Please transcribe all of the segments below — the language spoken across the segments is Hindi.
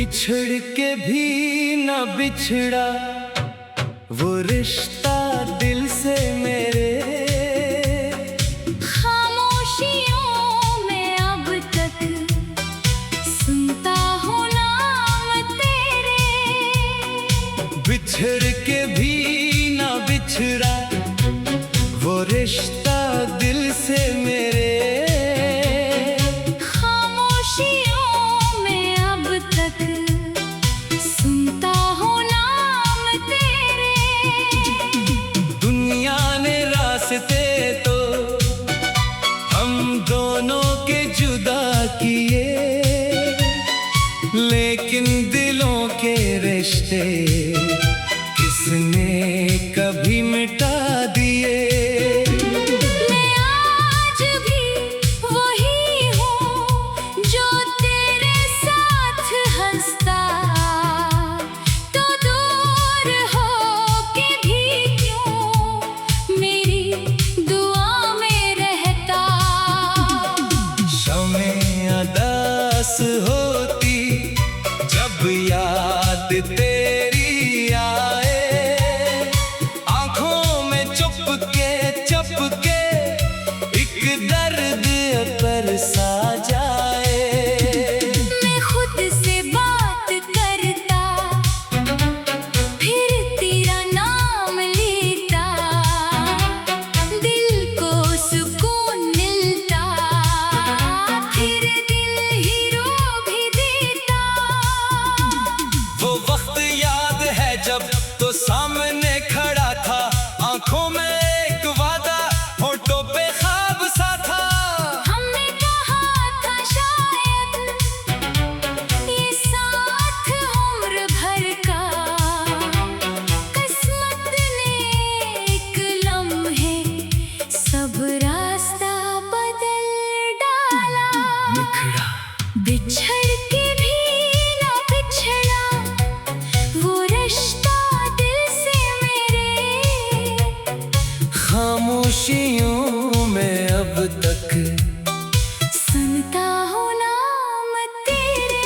बिछड़ के भी न बिछड़ा वो रिश्ता दिल से मेरे। खामोशियों में अब तक सुनता हूँ नाम तेरे। बिछड़ के भी न बिछड़ा वो रिश्ता दिल से मेरे। तो हम दोनों के जुदा किए, लेकिन दिलों के रिश्ते किसने कभी मिटा दिए। मैं आज भी वही हूँ जो तेरे साथ हंसता, तो दूर हो के भी क्यों मेरी दुआ में रहता। शमें अदास होती जब याद तेरी आए, आंखों में चुपके एक दर्द पर सा जाए। मैं खुद से बात करता, फिर तेरा नाम लेता, दिल को सुकून मिलता, फिर दिल ही रो भी देता। वो वक्त याद है जब तो सामने खड़ा था, आंखों में एक वादा, होठों पे ख्वाब सा था। हमने कहा था शायद ये साथ उम्र भर का, किस्मत ने एक लम्हे सब रास्ता बदल डाला। बिखड़ा बिछड़ के भी ना बिछड़ा वो रिश्ता दिल से मेरे। खामोशियों में अब तक सुनता हूँ नाम तेरे।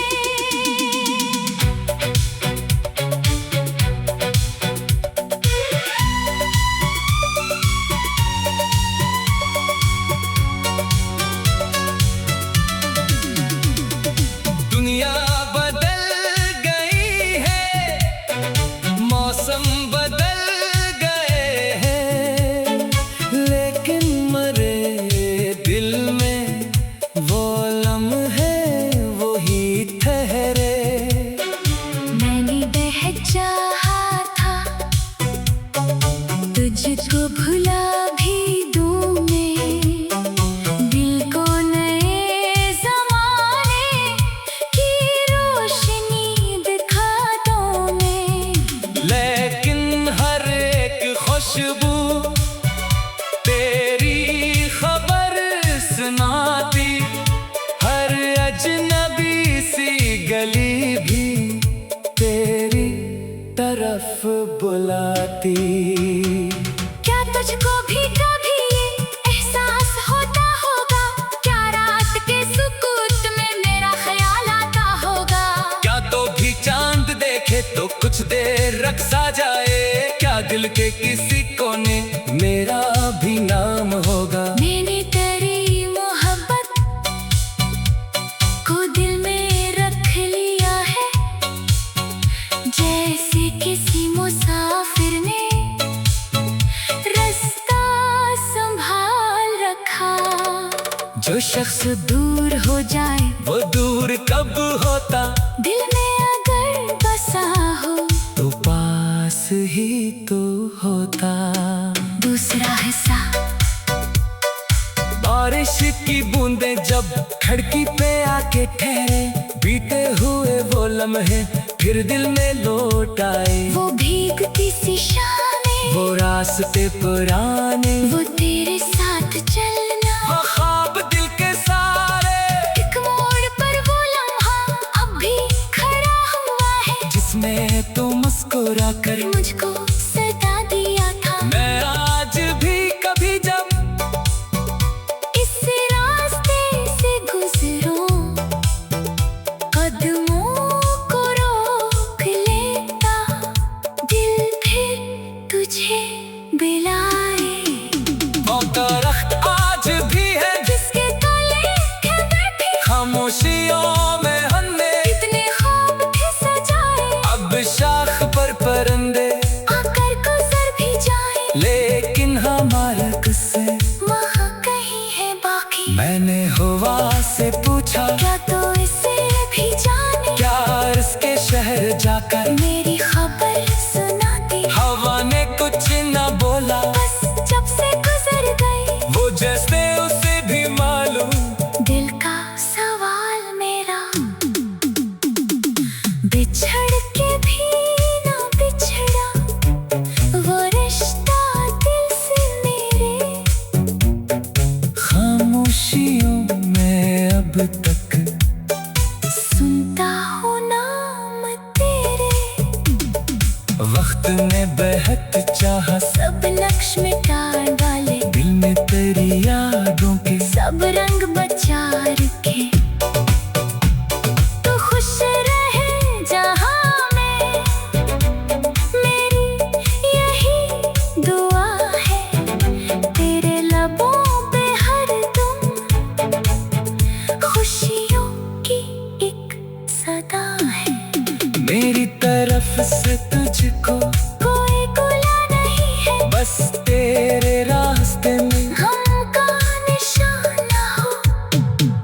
दुनिया बदल गई है, मौसम बदल गए हैं, लेकिन मरे दिल में वो लम्हे वही ठहरे। मैंने चाहा था तुझको भुला भी दूं मैं, दिल को नए ज़माने की रोशनी दिखा दूं मैं। लेकिन हर एक खुशबू तेरी खबर सुनाती, हर अजनबी सी गली भी तेरी तरफ बुलाती। क्या तुझको भी कभी ये एहसास होता होगा? क्या रात के सुकूत में मेरा ख्याल आता होगा? क्या तो भी चांद देखे तो कुछ देर रख सा जाए, क्या दिल के किसी कोने मेरा भी नाम होगा। मैंने तेरी मोहब्बत को दिल में रख लिया है, जैसे किसी मुसाफिर ने रास्ता संभाल रखा। जो शख्स दूर हो जाए वो दूर कब होता, दिल में अगर बसा हो तो पास ही तो होता। दूसरा हिस्सा बारिश की बूंदें जब खिड़की पे आके ठहरे, बीते हुए वो लम्हे फिर दिल में लौट आए। वो भीगती सी शामें, वो रास्ते पुराने, वो तेरे साथ चलना, वो ख्वाब दिल के सारे, एक मोड़ पर वो लम्हा अब भी खड़ा हुआ है, जिसमें तू मुस्कुरा कर मुझको सदा दिया था। मैं आज भी कभी जब इस रास्ते से गुजरूं, कदमों को खामोशियों में हमने कितने ख्वाब थे सजाए, अब शाख पर परिंदे आकर गुजर भी जाए, लेकिन हमारे किस्से वहाँ कहीं है बाकी। मैंने हवा से पूछा क्या तो इसे भी जाने, क्या इसके शहर जाकर मेरी खबर सुनाती। हवा ने कुछ न बोला, बस जब से गुजर गई, वो जैसे उसे भी मालूम। दिल का सवाल मेरा, बिछड़ के भी ना बिछड़ा वो रिश्ता दिल से मेरे। खामोशियों में अब तक सुनता हूँ नाम तेरे, वक्त ने बेहद चाहा, सब नक्श मिटा डाले, दिल में तेरी यादों के सब रंग बचा रखे। तू खुश रहे जहाँ में, मेरी यही दुआ है। तेरे लबों पे हरदम खुशियों की एक सदा है। मेरी तरफ से तुझको कोई गुला नहीं है, बस तेरे रास्ते में हमका निशाना हो।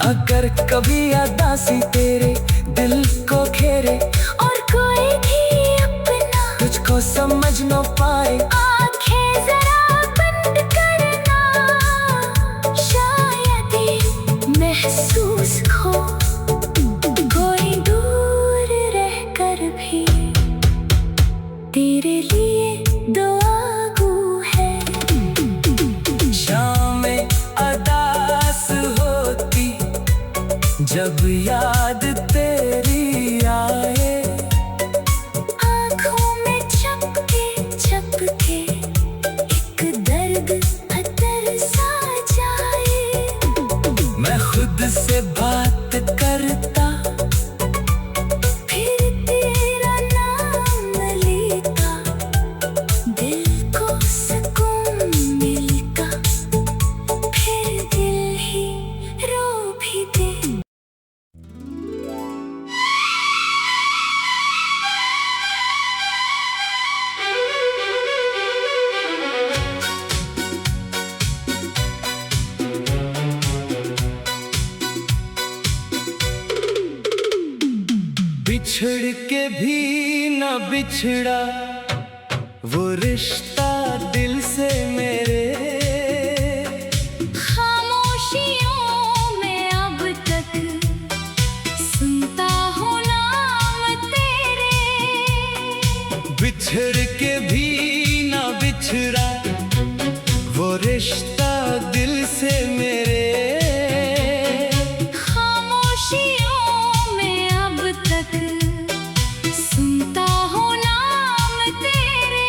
अगर कभी अदासी तेरे दिल को घेरे, और कोई भी अपना तुझको समझ न पाए, आंखें जरा बंद करना, शायद ये महसूस हो कोई दूर रहकर भी तेरे लिए दुआगू है। शामें अदास होती जब याद तेरी आए, आँखों में चपके चपके एक दर्द अतर सा जाए। मैं खुद से बात करता, फिर तेरा नाम लेता, दिल को सुकून मिलता, फिर दिल ही रो भी दे। बिछड़ के भी न बिछड़ा वो रिश्ता दिल से मेरे। खामोशियों में अब तक सुनता हूँ नाम तेरे। बिछड़ के भी न बिछड़ा वो रिश्ता दिल से मेरे। खामोशियों में अब तक सुनता हूँ नाम तेरे।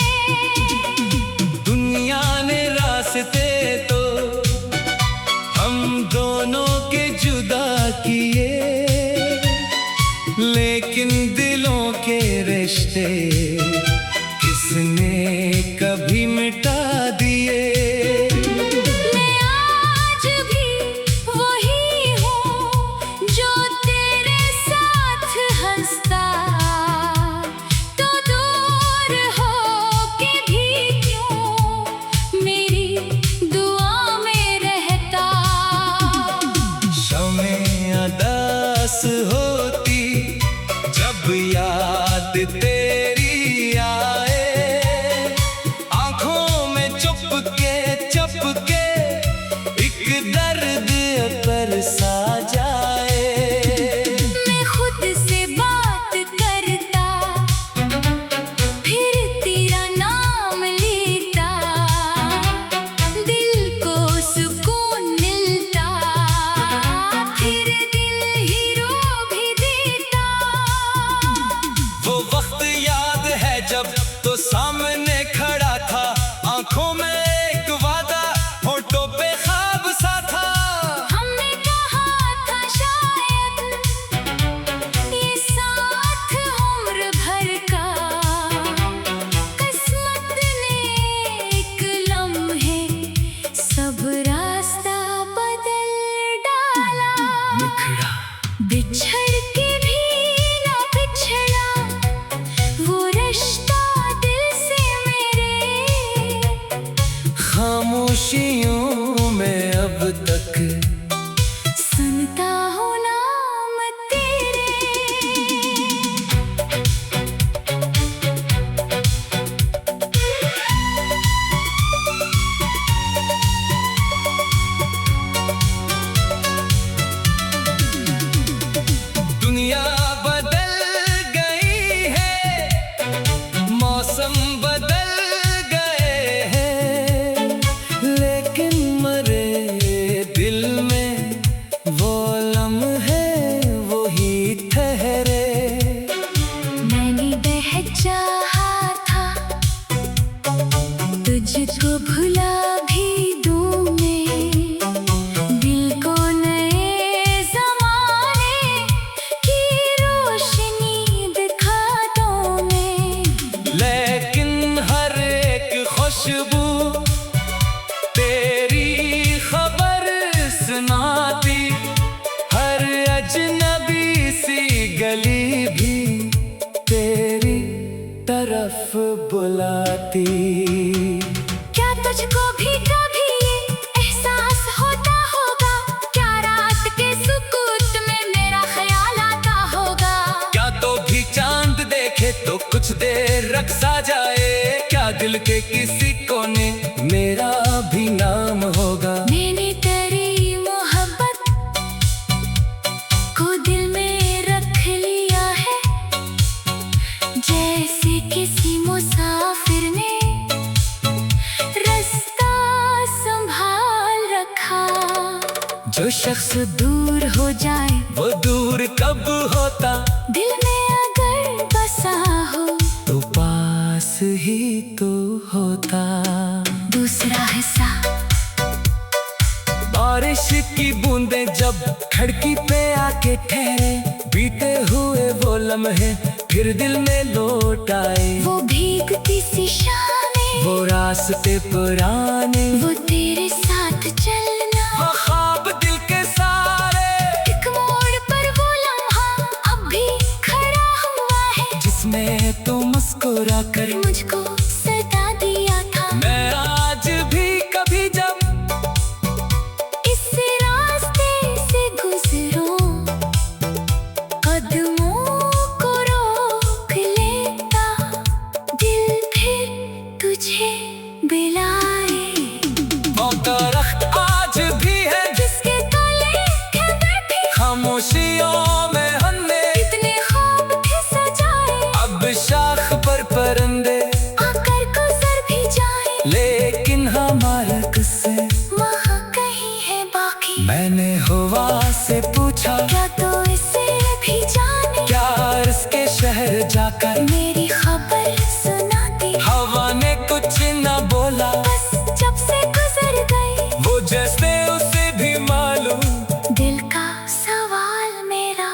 दुनिया ने रास्ते तो हम दोनों के जुदा किए, लेकिन दिलों के रिश्ते किसने कभी मिटा दिए। मैं आज भी वही हूँ जो तेरे साथ हंसता, तो दूर हो के भी क्यों मेरी दुआ में रहता। शमें अदास होती जब याद तेरी आए, आंखों में चुपके चुपके एक दर्द पर सा जाए। मैं खुद से बात करता, फिर तेरा नाम लेता, दिल को सुकून मिलता, फिर दिल ही रो भी बिछड़ के भी ना बिछड़ा वो रिश्ता दिल से मेरे, खामोशियों में अब तक सुनता हूँ नाम तेरे। दुनिया बदल गई है, मौसम बदल गए हैं, लेकिन मरे दिल में वो लम्हे वही ठहरे। मैंने चाहा था तुझको भुला भी दूं मैं, दिल को नए ज़माने की रोशनी दिखा दूं मैं। लेकिन हर एक खुशबू तेरी खबर सुनाती, हर अजनबी सी गली भी तेरी तरफ बुलाती। क्या तुझको भी कभी ये एहसास होता होगा, क्या रात के सुकूत में मेरा ख्याल आता होगा। क्या तो भी चांद देखे तो कुछ देर रक्सा जाए, क्या दिल के किसी कोने मेरा भी नाम होगा। मैंने तेरी मोहब्बत को दिल में रख लिया है, जैसे किसी मुसाफिर ने रास्ता संभाल रखा। जो शख्स दूर हो जाए वो दूर कब होता, दिल में अगर बसा हो तो पास ही तो होता। दूसरा हिस्सा बारिश की बूंदें जब खिड़की पे आके ठहरे, बीते हुए वो लम्हे फिर दिल में लौट आए। वो भीगती सी शामें, वो रास्ते पुराने, वो तेरे साथ चलना, वो ख्वाब दिल के सारे, एक मोड़ पर वो लम्हा अब भी खड़ा हुआ है, जिसमें तू मुस्कुरा कर मुझको सता दिया था। मैं आज भी कभी जब इस रास्ते से गुजरूं, कदमों को रोक लेता दिल, फिर तुझे बुलाए। वो दरख्त आज भी है जिसके तले के बैठे खामोशियों में हमने इतने ख्वाब थे सजाए, अब शाख पर परंदे आकर गुजर भी जाए, लेकिन हमारा किस्से वहाँ कहीं है बाकी। मैंने हवा से पूछा क्या तो इसे भी जाने, क्या इसके शहर जाकर मेरी खबर सुनाती, हवा ने कुछ न बोला, बस जब से गुजर गई वो जैसे उसे भी मालूम। दिल का सवाल मेरा,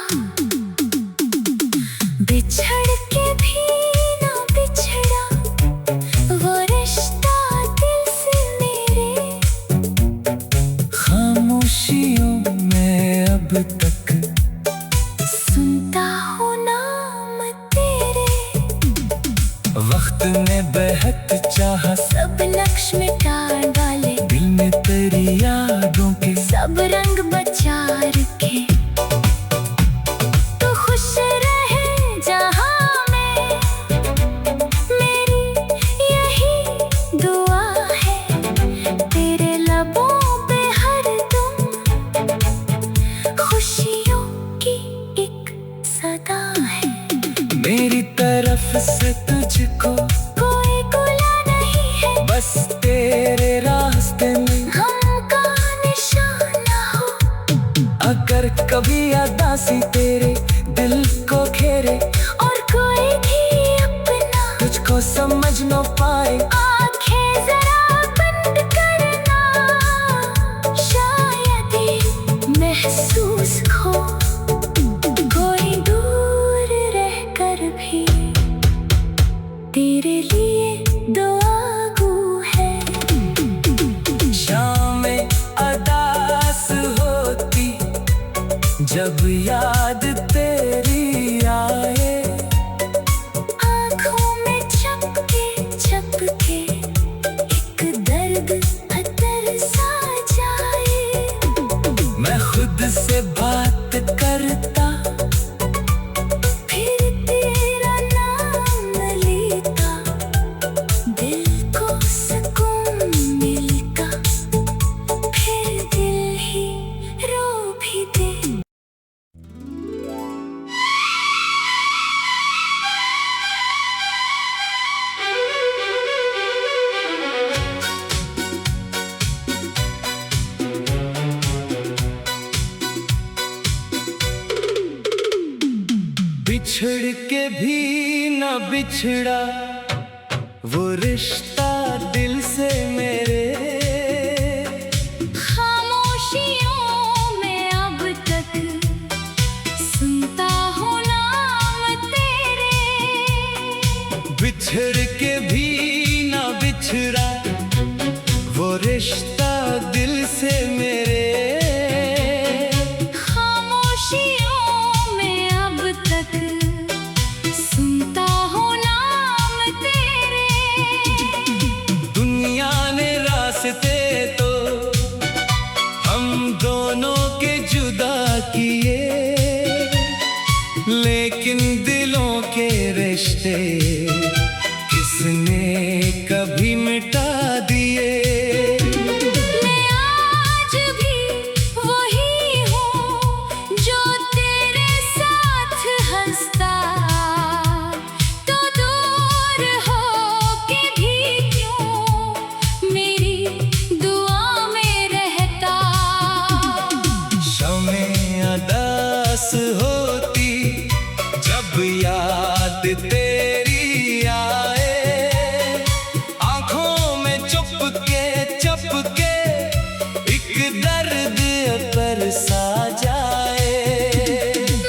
बिछड़ के भी ना बिछड़ा वो रिश्ता दिल से मेरे, खामोशियों में अब तक सुनता हूँ नाम तेरे। वक्त ने बेहद चाहा, सब नक्श मिटा डाले, दिल में तेरी यादों के सब रंग बचा रखे, तू खुश रहे जहाँ में, मेरी यही दुआ है। तेरे लबों पे हरदम खुशियों की एक सदा है, मेरी तरफ से तुझको कोई गुला नहीं है, बस तेरे रास्ते में हमका निशाना हो। अगर कभी अदासी तेरे दिल को घेरे, और कोई भी अपना तुझको समझ न पाए, आंखें जरा बंद करना, शायद ये महसूस हो कोई दूर रहकर भी तेरे लिए दुआगू है। शामें अदास होती जब याद तेरी आए, आँखों में चपके चपके एक दर्द अतर सा जाए। मैं खुद से बात करता, फिर तेरा नाम लेता, दिल को सुकून मिलता, फिर दिल ही रो भी दे। बिछड़ के भी न बिछड़ा वो रिश्ता दिल से मेरे, खामोशियों में अब तक सुनता हूँ नाम तेरे। बिछड़ के भी न बिछड़ा वो रिश्ता दिल से मेरे, खामोशियों में अब तक सुनता हूँ नाम तेरे। दुनिया ने रास्ते तो हम दोनों के जुदा किए, लेकिन दिलों के रिश्ते किसने कभी मिटा दिए। मैं आज भी वही हूँ जो तेरे साथ हंसता, तो दूर हो के भी क्यों मेरी दुआ में रहता। शमें अदास होती जब याद तेरी आए, आँखों में चुपके चुपके एक दर्द अतर सा जाए।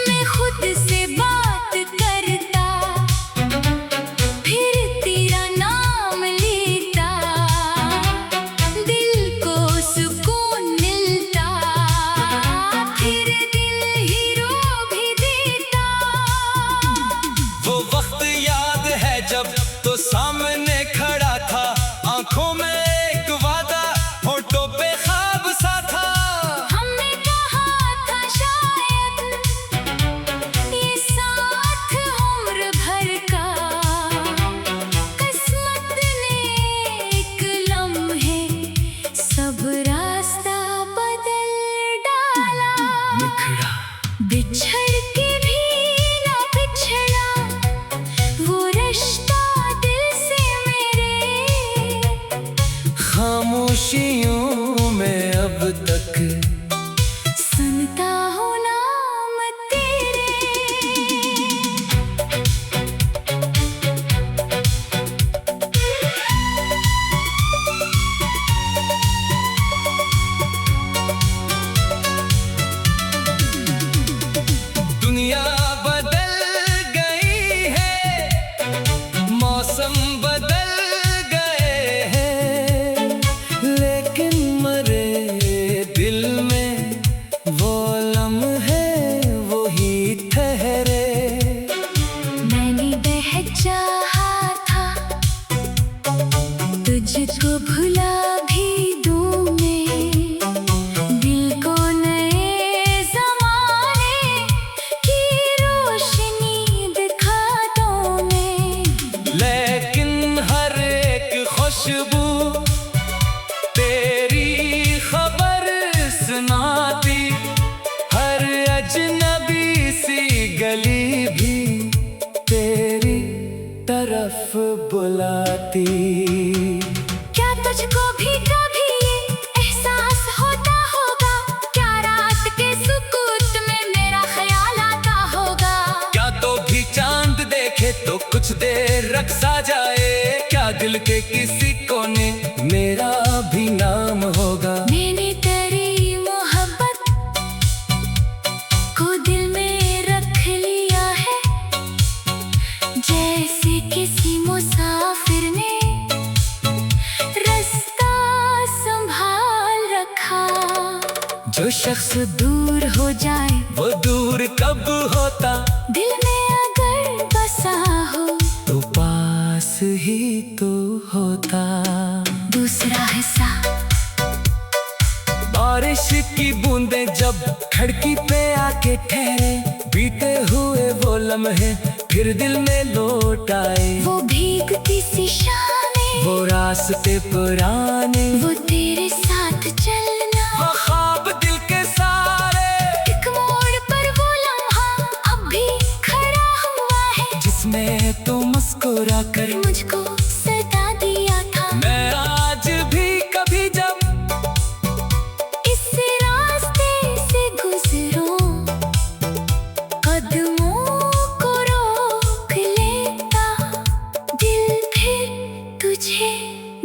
मैं खुद से बात करता, फिर तेरा नाम लेता, दिल को सुकून मिलता, फिर दिल ही रो भी देता। वो वक्त याद है जब तो सामने खड़ा था, आंखों में एक वादा, होठों पे ख्वाब सा था। हमने कहा था शायद ये साथ उम्र भर का, किस्मत ने एक लम्हे सब रास्ता बदल डाला। बिखरा बिछड़ के भी ना बिछड़ा वो रिश्ता दिल से मेरे, खामोशियों में अब तक सुनता हूँ नाम तेरे। दुनिया बदल गई है, मौसम बदल गए हैं, लेकिन मरे दिल में वो लम्हे वही ठहरे। मैंने चाहा था तुझको भुला भी दूं मैं, दिल को नए जमाने की रोशनी दिखा दूं मैं। लेकिन हर एक खुशबू तेरी खबर सुनाती, हर अजनबी सी गली भी तेरी तरफ बुलाती। क्या तुझको भी कभी ये एहसास होता होगा, क्या रात के सुकूत में मेरा ख्याल आता होगा। क्या तो भी चांद देखे तो कुछ देर रक्सा जाए, क्या दिल के किसी कोने मेरा भी नाम होगा। मैंने तेरी मोहब्बत को दिल में रख लिया है, जैसे किसी मुसाफिर ने रास्ता संभाल रखा। जो शख्स दूर हो जाए वो दूर कब होता, दिल में अगर बसा हो तो पास ही तो होता। दूसरा हिस्सा। बारिश की बूंदें जब खिड़की पे आके ठहरे, बीते हुए वो लम्हे फिर दिल में लौट आए। वो भीगती सी शामें, वो रास्ते पुराने, वो तेरे साथ चलना, वो ख्वाब दिल के सारे। एक मोड़ पर वो लम्हा अब भी खड़ा हुआ है, जिसमें तो मुस्कुरा कर मुझको सता दिया था। मैं आज भी कभी जब इस रास्ते से गुजरूं, कदमों को रोक लेता, दिल फिर तुझे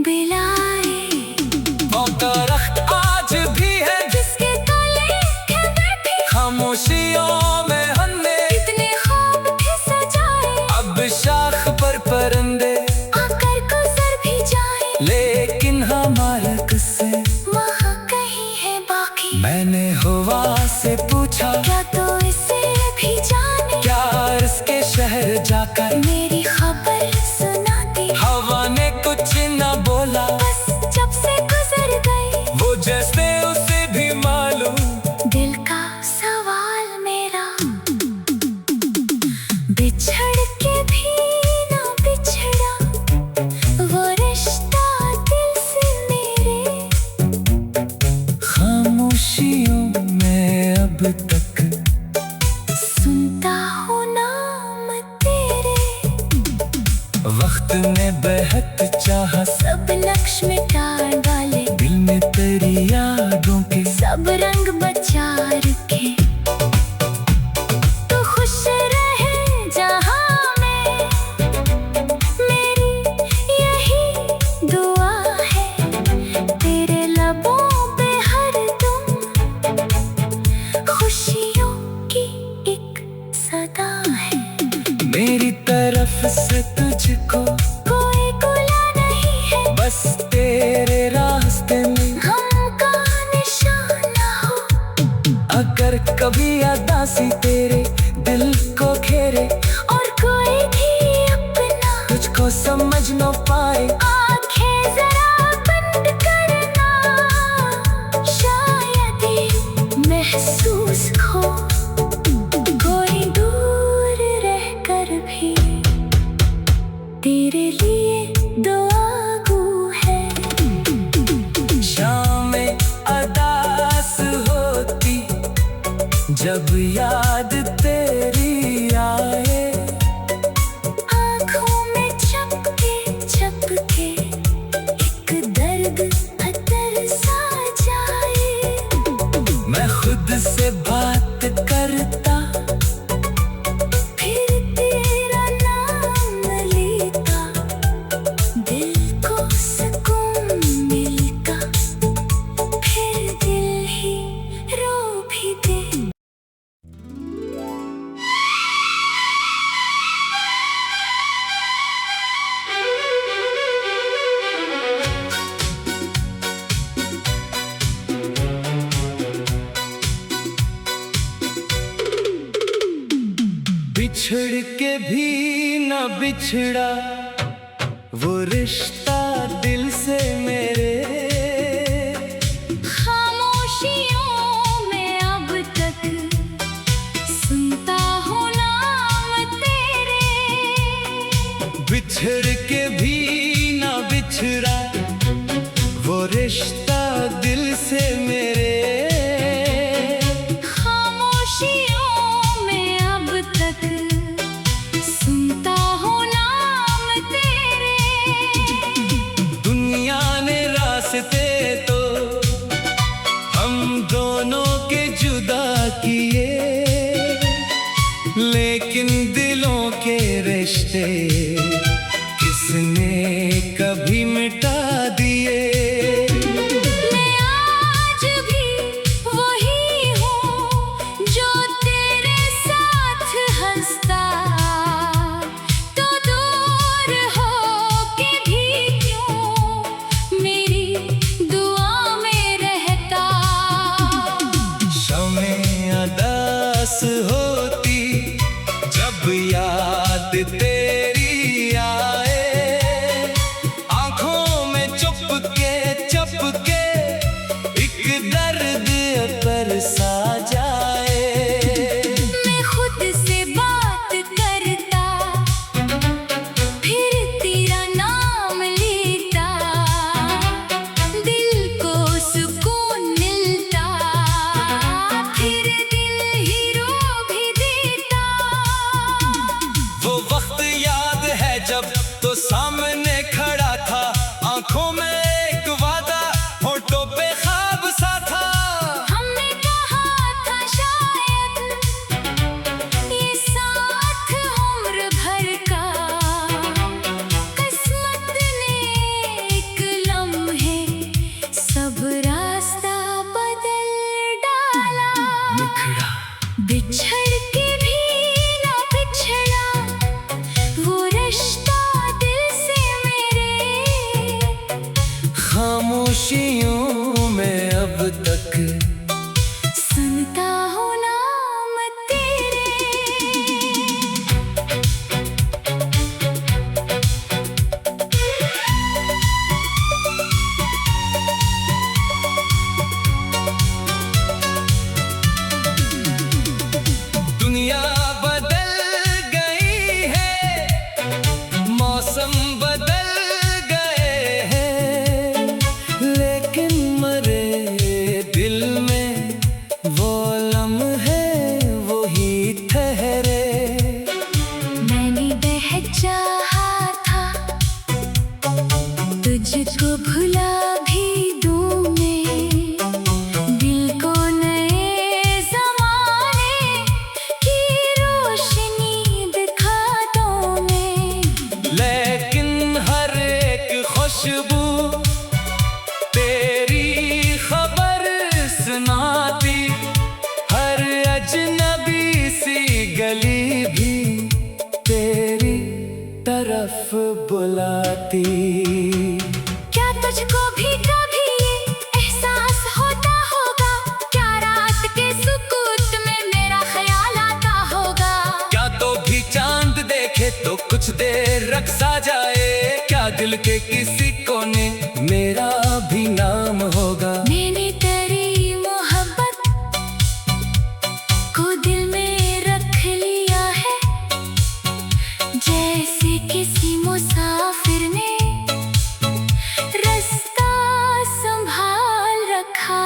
बुलाए। वो दरख्त आज भी है जिसके तले है बैठी, खामोशियों में हमने इतने ख्वाब भी सजाए। अब शाख पर परिंदे आकर गुजर भी जाए, लेकिन हमारा किस्से वहाँ कहीं है बाकी। मैंने हवा से पूछा, क्या तो इसे भी जाने, क्या इसके शहर जाकर मेरी खबर सुना दी। हवा ने कुछ न बोला, बस जब से गुजर गई, वो जैसे उसे भी मालूम। दिल का सवाल मेरा, बिछड़ के भी ना बिछड़ा वो रिश्ता दिल से मेरे। खामोशियों में अब तक सुनता हूँ नाम तेरे, वक्त ने बेहद चाहा, सब नक्श मिटा डाले, दिल में तेरी यादों के सब रंग बचा रखे। तू खुश रहे जहाँ में, मेरी यही दुआ है। तेरे लबों पे हरदम खुशियों की एक सदा है। मेरी तरफ से तुझको कोई गुला नहीं है, बस तेरे रास्ते में हमका निशाना हो। अगर कभी अदासी तेरे दिल को घेरे, और कोई भी अपना तुझको समझ न पाए, आंखें जरा बंद करना, शायद ये महसूस हो कोई दूर रहकर भी तेरे लिए दुआगू है। शामें अदास होती जब याद तेरी आए, आँखों में चपके चपके एक दर्द अतर सा जाए। मैं खुद से बात करता, फिर तेरा नाम लेता, दिल को सुकून मिलता, फिर दिल ही रो भी दे। बिछड़ के भी न बिछड़ा वो रिश्ता दिल से मेरे। खामोशियों में अब तक सुनता हूँ नाम तेरे। बिछड़ के भी न बिछड़ा वो रिश्ता दिल से मेरे। खामोशियों में अब तक सुनता हूँ नाम तेरे। दुनिया ने रास्ते तो हम दोनों के जुदा किए, लेकिन दिलों के रिश्ते किसने कभी मिटा दिए। मैं आज भी वही हूँ जो तेरे साथ हंसता, तो दूर हो के भी क्यों मेरी दुआ में रहता। सामने खड़ा था, आंखों में एक वादा, होठों पे ख्वाब सा था। हमने कहा था शायद ये साथ उम्र भर का, किस्मत ने एक लम्हे सब रास्ता बदल डाला। बिखरा बिछड़ के भी ना बिछड़ा वो रिश्ता दिल से मेरे, खामोशियों में अब तक सुनता हूँ नाम तेरे। दुनिया बदल गई है, मौसम बदल गए हैं, लेकिन मरे दिल में वो लम्हे वही ठहरे। मैंने चाहा था तुझको भुला भी दूं मैं, दिल को नए जमाने की रोशनी दिखा दूं मैं। लेकिन हर एक खुशबू तेरी खबर सुनाती, हर अजनबी सी गली भी तेरी तरफ बुलाती। क्या तुझको भी कभी ये एहसास होता होगा, क्या रात के सुकूत में मेरा ख्याल आता होगा। क्या तो भी चांद देखे तो कुछ देर रख सा जाए, क्या दिल के किसी कोने मेरा भी नाम होगा। मैंने तेरी मोहब्बत को दिल में रख लिया है, जैसे किसी मुसाफिर ने रास्ता संभाल रखा।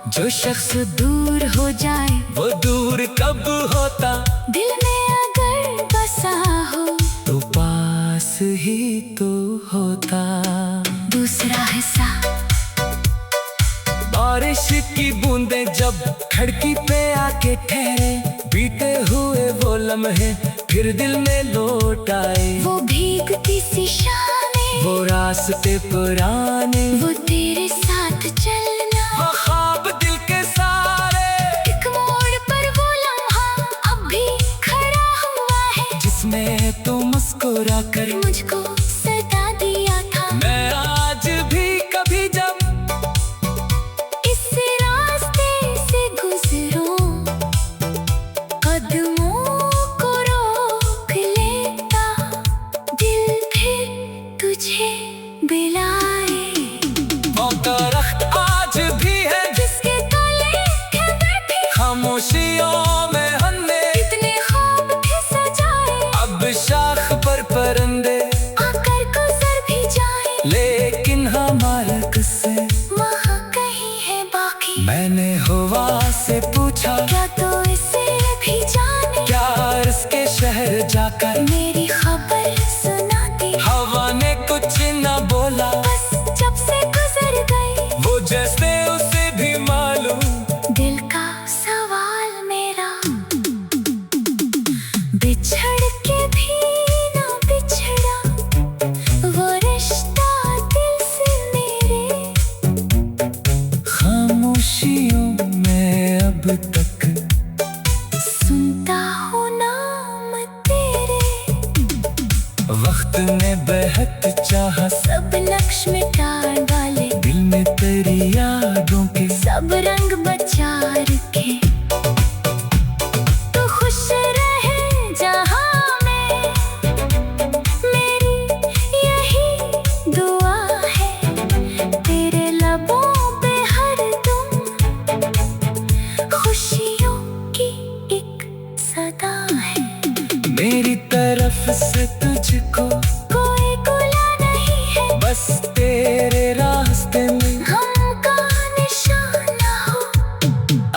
जो शख्स दूर हो जाए वो दूर कब होता, दिल में अगर बसा हो तो पास ही तो होता। दूसरा हिस्सा बारिश की बूंदें जब खिड़की पे आके ठहरे, बीते हुए वो लम्हे फिर दिल में लौट आए। वो भीगती सी शामें, वो रास्ते पुराने, वो तेरे साथ चलना, वो ख्वाब दिल के सारे, एक मोड़ पर वो लम्हा अब भी खड़ा हुआ है, जिसमें तू मुस्कुरा कर मुझको सदा दिया था। मैं आज भी कभी जब इस रास्ते से गुजरूं, कदमों को रोक लेता, दिल फिर तुझे बुलाए। वो दरख्त आज भी है जिसके तले के बैठे खामोशियों में हमने इतने ख्वाब थे सजाए, अब शाख पर परंदे आकर गुजर भी जाए, लेकिन हमारा किस्से वहाँ कहीं है बाकी। मैंने हवा से पूछा, क्या तो इसे भी जाने, क्या इसके शहर जाकर मेरी खबर सुनाती। हवा ने कुछ न बोला, बस जब से गुजर गई वो जैसे उसे भी मालूम। दिल का सवाल मेरा, बिछड़ के भी ना बिछड़ा वो रिश्ता दिल से मेरे, खामोशियों में अब तक सुनता हूँ नाम तेरे। वक्त ने बेहद चाहा, सब नक्श मिटा डाले, दिल में तेरी यादों के सब रंग बचा रखे, तो खुश रहे जहाँ में, मेरी यही दुआ है। तेरे लबों पे हरदम खुशियों की एक सदा है। मेरी तरफ से तुझको कोई गुला नहीं है, बस तेरे रास्ते में हम का निशाना हो।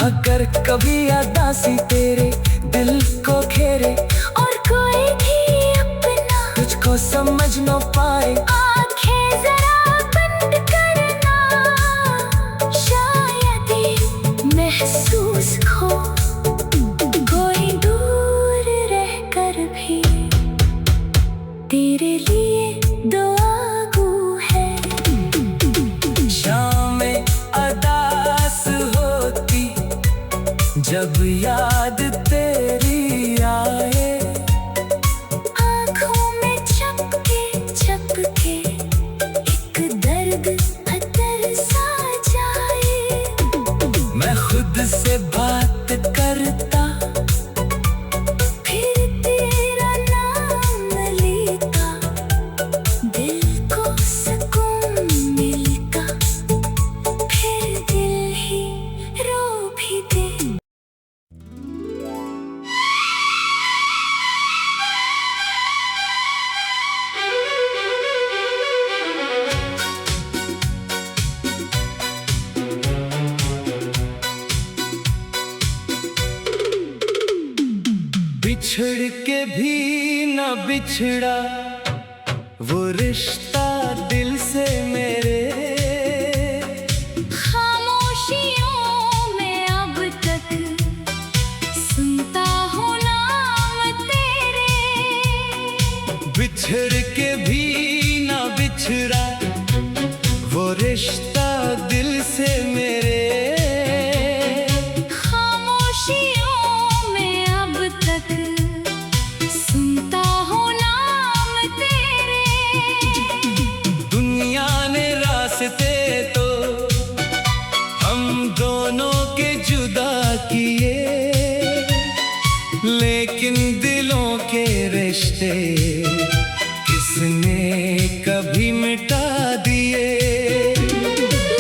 अगर कभी उदासी तेरे दिल को घेरे, और कोई भी अपना तुझको समझ न बिछड़ के भी न बिछड़ा वो रिश्ता दिल से मेरे। खामोशियों में अब तक सुनता हूँ नाम तेरे। बिछड़ के भी न बिछड़ा वो रिश्ता दिल से मेरे। सुनता हूँ नाम तेरे। दुनिया ने रास्ते तो हम दोनों के जुदा किए, लेकिन दिलों के रिश्ते किसने कभी मिटा दिए।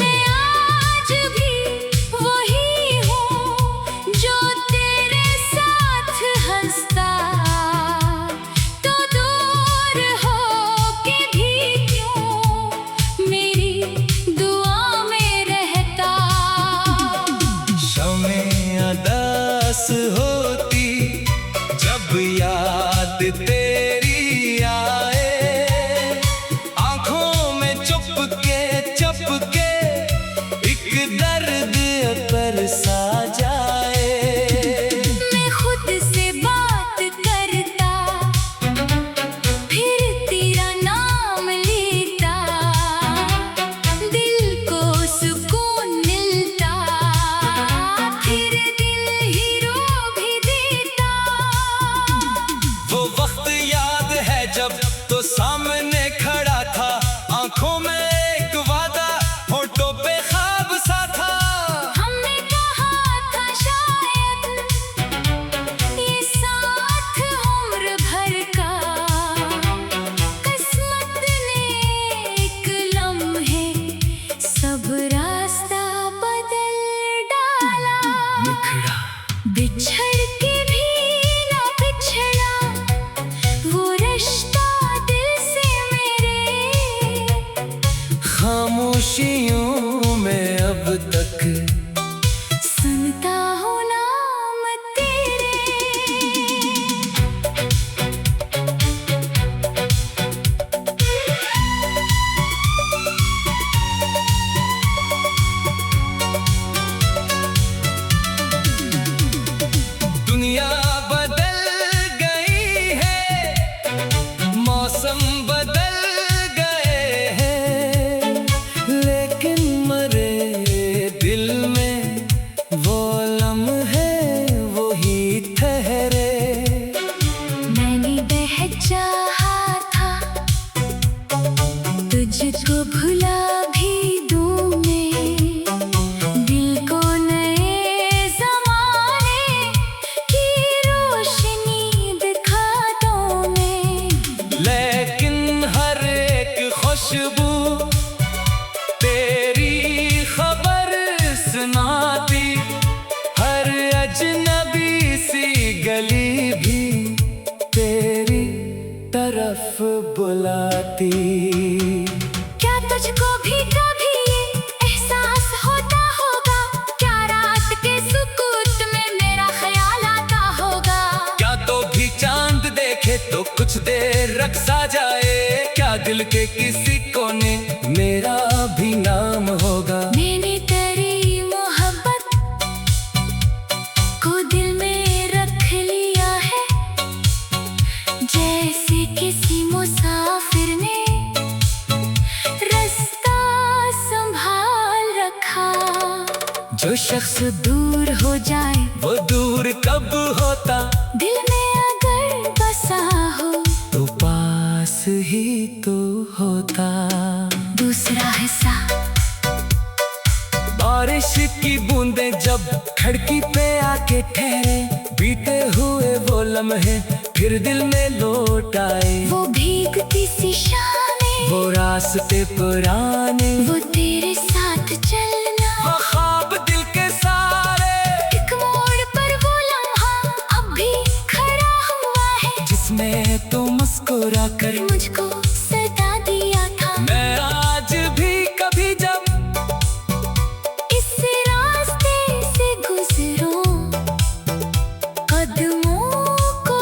मैं आज भी वही हूँ जो तेरे साथ हंसता, तो दूर हो के भी क्यों मेरी दुआ में रहता। शमें अदास होती जब याद तेरी आए, आंखों में चुपके चुपके एक दर्द पर सा जाए। मैं खुद से बात करता, फिर तेरा नाम लेता, दिल को सुकून मिलता, फिर दिल ही रो भी देता। वो वक्त याद है जब तो सामने खड़ा था, आंखों में एक वादा, होठों पे ख्वाब सा था। हमने कहा था शायद ये साथ उम्र भर का, किस्मत ने एक लम्हे सब रास्ता बदल डाला। बिछड़ के भी ना बिछड़ा वो रिश्ता दिल से मेरे। खामोशियों में अब तक सुनता हूँ नाम तेरे। दुनिया बदल गई है, मौसम बदल गए हैं, लेकिन मरे दिल में वो लम्हे वही ठहरे। मैंने चाहा था तुझको भुला भी दूं मैं, दिल को नए ज़माने की रोशनी दिखा दूं मैं। लेकिन हर एक खुशबू तेरी खबर सुनाती, हर अजनबी सी गली भी तेरी तरफ बुलाती। क्या तुझको भी कभी ये एहसास होता होगा, क्या रात के सुकूत में मेरा ख्याल आता होगा। क्या तो भी चांद देखे तो कुछ देर रक्सा जाए, क्या दिल के किसी कोने मेरा भी नाम होगा। मैंने तेरी मोहब्बत को दिल में रख लिया है, जैसे किसी मुसाफिर ने रास्ता संभाल रखा। जो शख्स दूर हो जाए वो दूर कब होता, दिल में अगर बसा हो तो पास ही तो होता। दूसरा हिस्सा बारिश की बूंदें जब खिड़की पे आके ठहरे, बीते हुए वो लम्हे फिर दिल में लौट आए। वो भीगती सी शामें, वो रास्ते पुराने, वो तेरे साथ चलना, वो ख्वाब दिल के सारे, एक मोड़ पर वो लम्हा अब भी खड़ा हुआ है, जिसमें तू मुस्कुरा कर मुझको सता दिया था। मैं आज भी कभी जब इस रास्ते से गुजरूं, कदमों को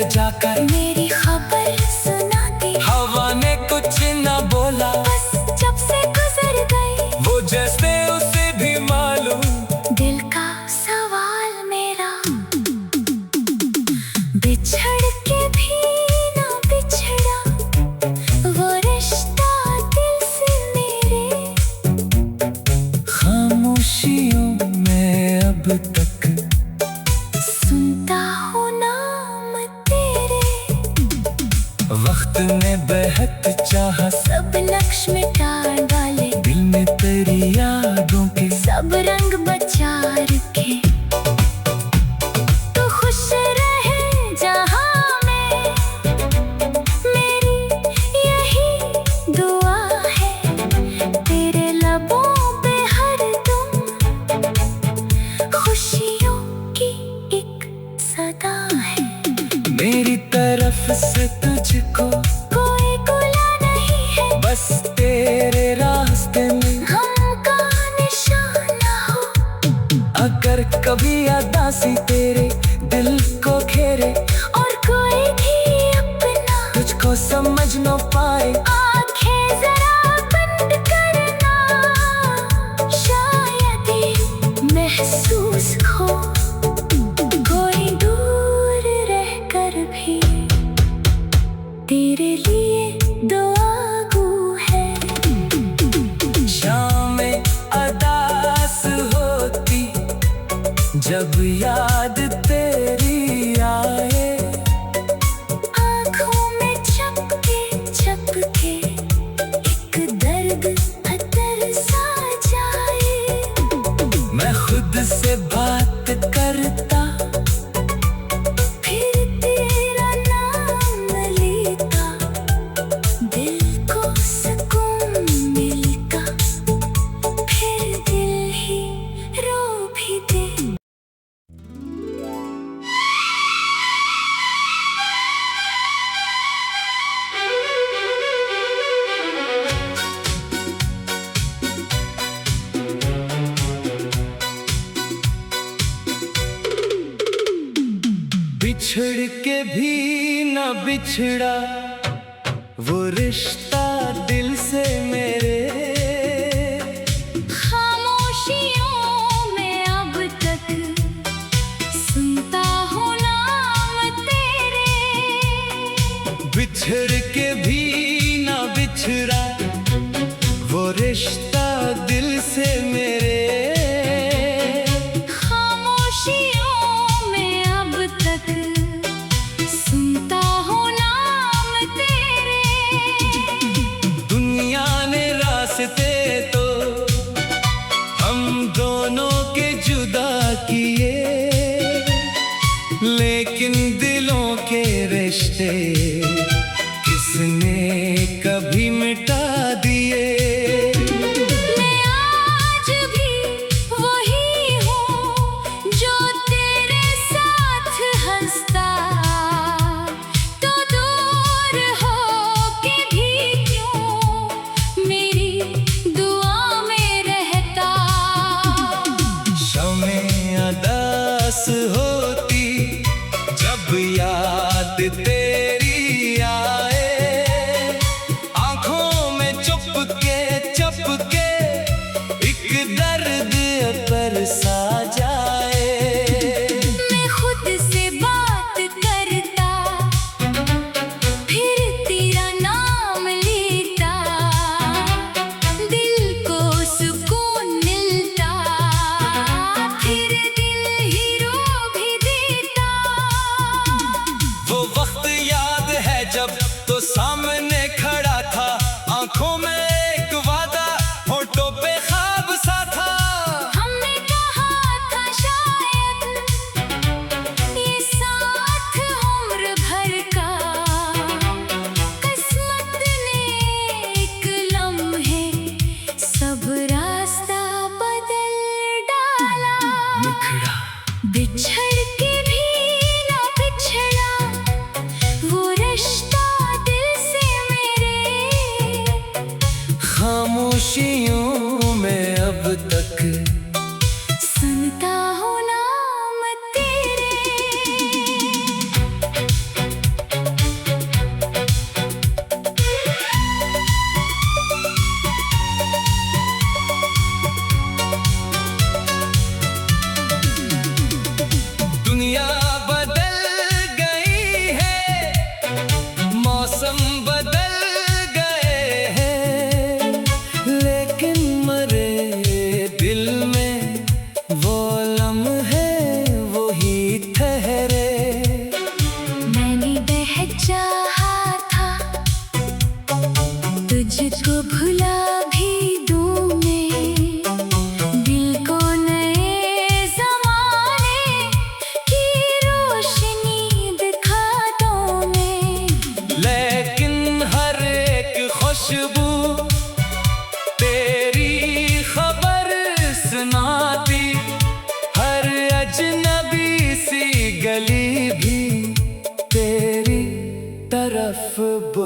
जाकर मेरी खबर सुना दी। हवा ने कुछ न बोला, बस जब से गुजर गई वो जैसे उसे भी मालूम। दिल का सवाल मेरा, बिछड़ के भी ना बिछड़ा वो रिश्ता दिल से मेरे। खामोशियों में अब तक सुनता हूँ नाम तेरे। वक्त ने बेहद चाहा, सब नक्श मिटा डाले, दिल में तेरी यादों के सब रंग बचा रखे। तू खुश रहे जहाँ में, मेरी यही दुआ है। तेरे लबों पे हरदम खुशियों की एक सदा है। मेरी तरफ से तुझको कोई गुला नहीं है, बस तेरे रास्ते में हमका निशाना हो। अगर कभी अदासी तेरे दिल को घेरे और कोई भी अपना तुझको समझ न पाए, आंखें जरा बंद करना। शायद ये महसूस हो कोई दूर रहकर भी तेरे लिए दुआगू है। शामें अदास होती जब याद तेरी आए। आँखों में चपके चपके एक दर्द अतर सा जाए। मैं खुद से बात करता, फिर तेरा नाम लेता, दिल को सुकून मिलता, फिर दिल ही रो भी दे। बिछड़ के भी न बिछड़ा वो रिश्ता दिल से मेरे। खामोशियों में अब तक सुनता हूँ नाम तेरे। बिछड़ के भी न बिछड़ा वो रिश्ता दिल से मेरे। खामोशियों में अब तक सुनता हूँ नाम तेरे। दुनिया ने रास्ते तो हम दोनों के जुदा किए, लेकिन दिलों के रिश्ते किसने कभी मिटा दिए। मैं आज भी वही हूँ जो तेरे साथ हंसता, तो दूर हो के भी क्यों मेरी दुआ में रहता। शमें अदास होती जब याद तेरी आए। आंखों में चुपके चुपके एक दर्द पर सा जाए। मैं खुद से बात करता, फिर तेरा नाम लेता, दिल को सुकून मिलता, फिर दिल ही रो भी देता। वो वक्त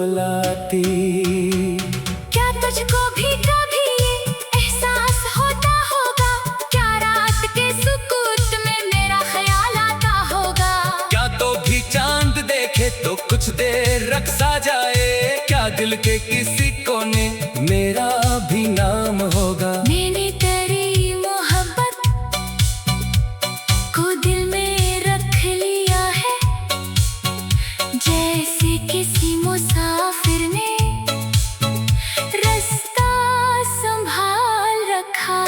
बुलाती। क्या तुझको भी कभी ये एहसास होता होगा? क्या रात के सुकूत में मेरा ख्याल आता होगा? क्या तो भी चांद देखे तो कुछ देर रक्सा जाए? क्या दिल के किसी कोने मेरा भी नाम होगा? मैंने तेरी मोहब्बत को दिल में रख लिया है, जैसे किसी मुसाफिर ने रास्ता संभाल रखा।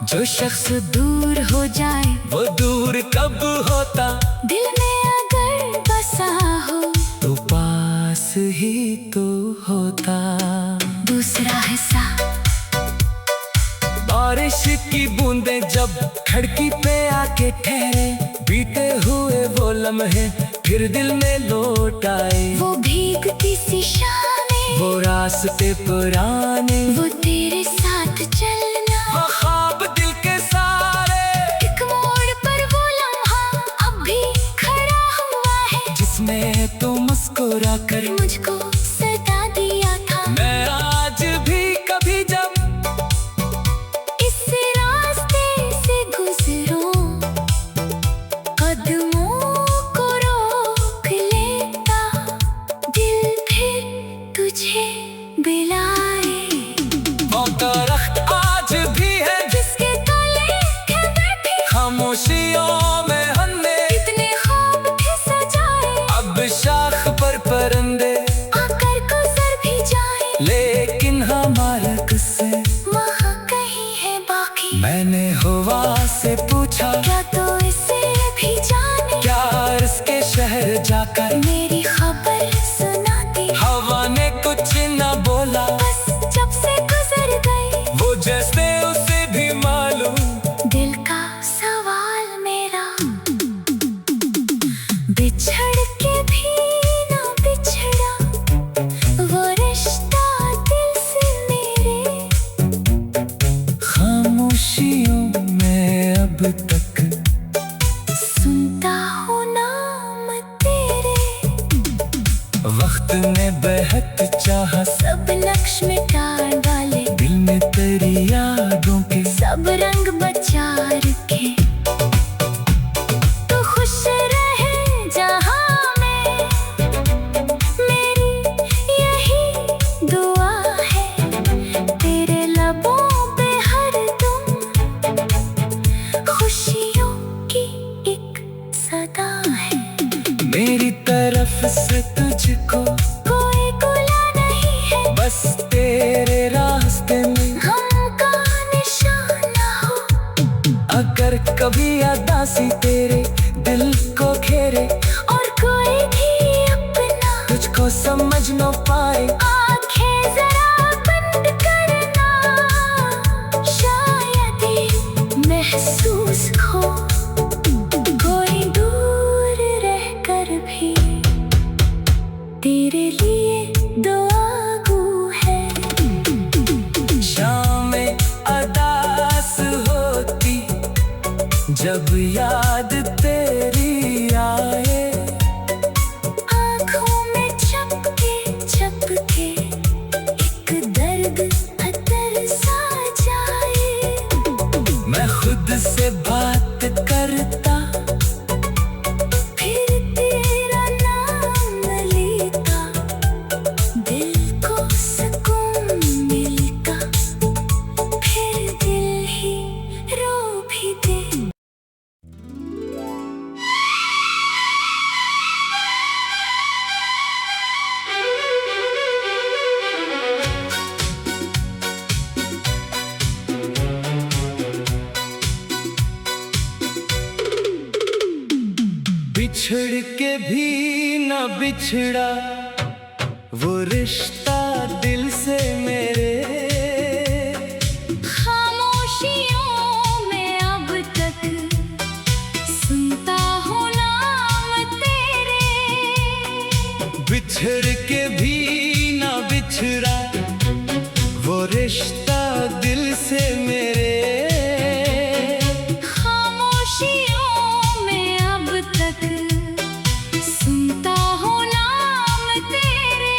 जो शख्स दूर हो जाए वो दूर कब होता? दिल में अगर बसा हो तो पास ही तो होता। दूसरा हिस्सा। बारिश की बूंदें जब खिड़की पे आके ठहरे, बीते हुए वो लम्हे फिर दिल में लौट आए। वो भीगती सी शामें, वो रास्ते पुराने, वो तेरे साथ चलना, वो ख्वाब दिल के सारे। एक मोड़ पर वो लम्हा अब भी खड़ा हुआ है, जिसमें तो मुस्कुरा कर मुझको सदा दिया था। मैं आज भी कभी जब इस रास्ते से गुजरूं, कदमों को रोक लेता दिल फिर तुझे बुलाए। वो दरख्त आज भी है जिसके तले के बैठे खामोशियों में हमने कितने ख्वाब थे सजाए। अब शाख पर परिंदे आकर गुजर भी जाए, लेकिन हमारा किस्से वहाँ कहीं है बाकी। मैंने हवा से पूछा क्या तो इसे भी जाने? क्या इसके शहर जाकर मेरी खबर सुना दी, हवा ने कुछ न बोला। बस जब से गुजर गई वो जैसे उसे भी मालूम दिल का सवाल मेरा। बिछड़ के भी ना बिछड़ा वो रिश्ता दिल से मेरे, खामोशियों में अब तक सुनता हूँ नाम तेरे। वक्त ने बेहद चाहा, सब नक्श मिटा डाले, दिल में तेरी यादों के सब रंग बचा रखे। तू खुश रहे जहाँ में, मेरी यही दुआ है। तेरे लबों पे हरदम खुशियों की एक सदा है। मेरी तरफ से तुझको कोई गुला नहीं है, बस तेरे रास्ते में हमका निशाना हो। अगर कभी अदासी तेरे दिल को घेरे, और कोई भी अपना तुझको समझ न पाए, आंखें जरा बंद करना, शायद ये महसूस हो कोई दूर रहकर भी तेरे लिए दुआगू है। शामें अदास होती जब याद तेरी आए। आँखों में चपके चपके एक दर्द अतर सा जाए। मैं खुद से बात करता, फिर तेरा नाम लेता, दिल को सुकून मिलता, फिर दिल ही रो भी दे। बिछड़ के भी न बिछड़ा वो रिश्ता दिल से मेरे। खामोशियों में अब तक सुनता हूँ नाम तेरे। बिछड़ के भी न बिछड़ा वो रिश्ता दिल से मेरे। खामोशियों में अब तक सुनता हूँ नाम तेरे।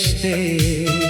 रिश्ते